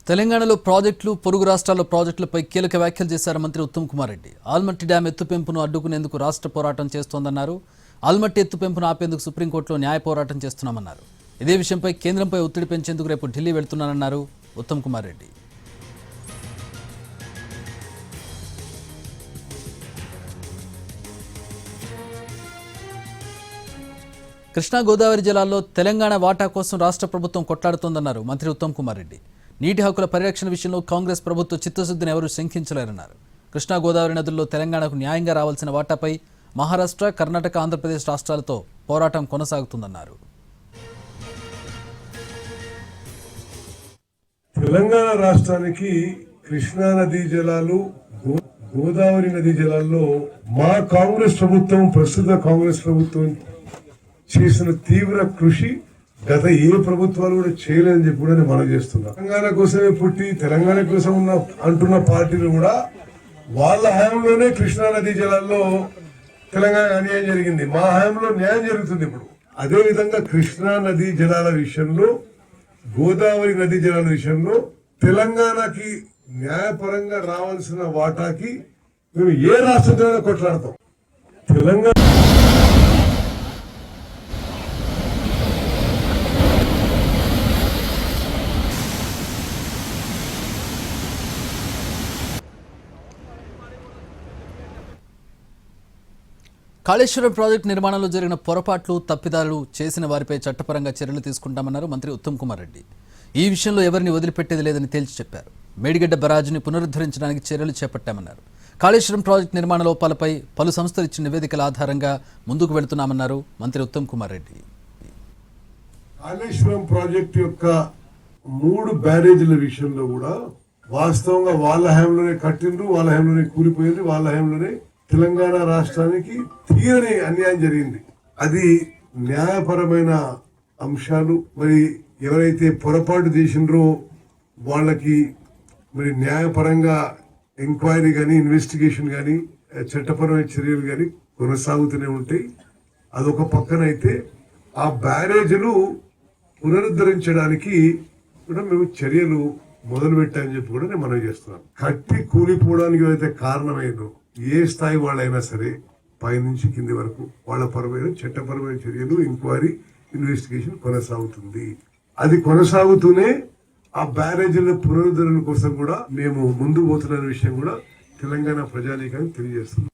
తెలంగాణలో ప్రాజెక్టులు పొరుగు రాష్ట్రాల్లో ప్రాజెక్టులపై కీలక వ్యాఖ్యలు చేశారు మంత్రి ఉత్తమ్ కుమార్ రెడ్డి. ఆల్మట్టి డ్యాం ఎత్తుపెంపును అడ్డుకునేందుకు రాష్ట్ర పోరాటం చేస్తోందన్నారు. ఆల్మట్టి ఎత్తుపెంపును ఆపేందుకు సుప్రీంకోర్టులో న్యాయ పోరాటం చేస్తున్నామన్నారు. ఇదే విషయంపై కేంద్రంపై ఒత్తిడి పెంచేందుకు రేపు ఢిల్లీ వెళ్తున్నానన్నారు ఉత్తమ్ కుమార్ రెడ్డి. కృష్ణా గోదావరి జలాల్లో తెలంగాణ వాటా కోసం రాష్ట్ర ప్రభుత్వం కొట్లాడుతోందన్నారు మంత్రి ఉత్తమ్ కుమార్ రెడ్డి. నీటి హక్కుల పరిరక్షణ విషయంలో కాంగ్రెస్ ప్రభుత్వ చిత్తశుద్ధిని ఎవరూ శంకించలేరన్నారు. కృష్ణా గోదావరి నదుల్లో తెలంగాణకు న్యాయంగా రావాల్సిన వాటాపై మహారాష్ట్ర, కర్ణాటక, ఆంధ్రప్రదేశ్ రాష్ట్రాలతో పోరాటం కొనసాగుతుందన్నారు. తెలంగాణ రాష్ట్రానికి కృష్ణా నదీ జలాలు, గోదావరి నదీ జలాల్లో మా కాంగ్రెస్ ప్రభుత్వం, ప్రస్తుత కాంగ్రెస్ ప్రభుత్వం చేసిన తీవ్ర కృషి గత ఏ ప్రభుత్వాలు కూడా చేయలేదని చెప్పి కూడా నేను మనం చేస్తున్నా. తెలంగాణ కోసమే పుట్టి తెలంగాణ కోసం అంటున్న పార్టీలు కూడా వాళ్ళ హయాంలోనే కృష్ణా నదీ జలాల్లో తెలంగాణ అన్యాయం జరిగింది. మా హయాంలో న్యాయం జరుగుతుంది ఇప్పుడు. అదే విధంగా కృష్ణా నదీ జలాల విషయంలో, గోదావరి నదీ జలాల విషయంలో తెలంగాణకి న్యాయపరంగా రావాల్సిన వాటాకి మేము ఏ రాష్ట్రంతో కొట్లాడతాం. తెలంగాణ కాళేశ్వరం ప్రాజెక్టు నిర్మాణంలో జరిగిన పొరపాట్లు, తప్పిదాలు చేసిన వారిపై చట్టపరంగా చర్యలు తీసుకుంటామన్నారు మంత్రి ఉత్తమ్ కుమార్ రెడ్డి. ఈ విషయంలో ఎవరిని వదిలిపెట్టేది లేదని తేల్చి చెప్పారు. మేడిగడ్డ బరాజుని పునరుద్ధరించడానికి చర్యలు చేపట్టామన్నారు. కాళేశ్వరం ప్రాజెక్టు నిర్మాణ లోపాలపై పలు సంస్థలు ఇచ్చిన నివేదికల ఆధారంగా ముందుకు వెళుతున్నామన్నారు మంత్రి ఉత్తమ్ కుమార్ రెడ్డి. కాళేశ్వరం ప్రాజెక్టు యొక్క 3 బ్యారేజీల విషయంలో కూడా వాస్తవంగా వాళ్ళ హయాంలోనే కట్టిండ్రు, వాళ్ళ హయాంలోనే కూలిపోయింది, వాళ్ళ హయాంలోనే తెలంగాణ రాష్ట్రానికి తీరని అన్యాయం జరిగింది. అది న్యాయపరమైన అంశాలు. మరి ఎవరైతే పొరపాటు చేసిండ్రో వాళ్ళకి మరి న్యాయపరంగా ఎంక్వైరీ కానీ, ఇన్వెస్టిగేషన్ కానీ, చట్టపరమైన చర్యలు కానీ కొనసాగుతూనే ఉంటాయి. అదొక పక్కనైతే ఆ బ్యారేజీలు పునరుద్ధరించడానికి కూడా మేము చర్యలు మొదలు పెట్టామని చెప్పి కూడా నేను మనవి చేస్తున్నాను. కట్టి కూలిపోవడానికి ఏదైతే కారణమైందో ఏ స్థాయి వాళ్ళైనా సరే పైనుంచి కింది వరకు వాళ్ళ పరమైన చట్టపరమైన చర్యలు, ఎంక్వైరీ, ఇన్వెస్టిగేషన్ కొనసాగుతుంది. అది కొనసాగుతూనే ఆ బ్యారేజీల పునరుద్ధరణ కోసం కూడా మేము ముందు పోతున్న విషయం కూడా తెలంగాణ ప్రజానీకానికి తెలియజేస్తున్నాం.